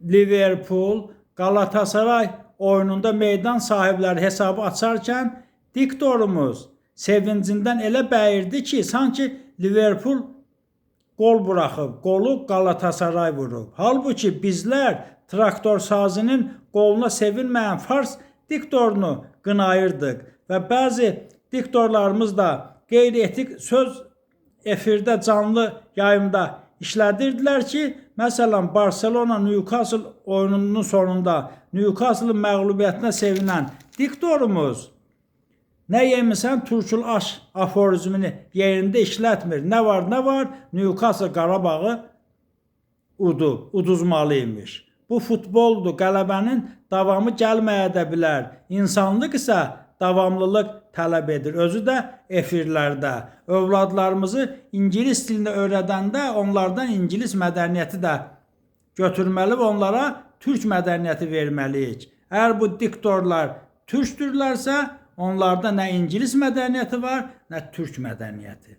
Liverpool, Galatasaray oyununda meydan sahibləri hesabı açarkən diktorumuz sevincindən elə bəyirdi ki, sanki Liverpool gol buraxıb, qolu Galatasaray vurub. Halbuki bizlər traktor sazının qoluna sevinməyən Fars diktorunu qınayırdıq və bəzi diktorlarımız da qeyri-etik söz efirdə canlı yayımda işlədirdilər ki, məsələn Barcelona Newcastle oyununun sonunda Newcastle məğlubiyyətinə sevinən diktorumuz nə yemisən turşul aş aforizmini yerində işlətmir. Nə var? Newcastle Qarabağı uduzmalıymış. Bu futboldur, qələbənin davamı gəlməyə də bilər. İnsanlıq isə davamlılıq tələb edir. Özü də efirlərdə. Övladlarımızı ingilis dilini öyrədəndə onlardan ingilis mədəniyyəti də götürməli və onlara türk mədəniyyəti verməliyik. Əgər bu diktorlar türkdürlərsə, onlarda nə ingilis mədəniyyəti var, nə türk mədəniyyəti.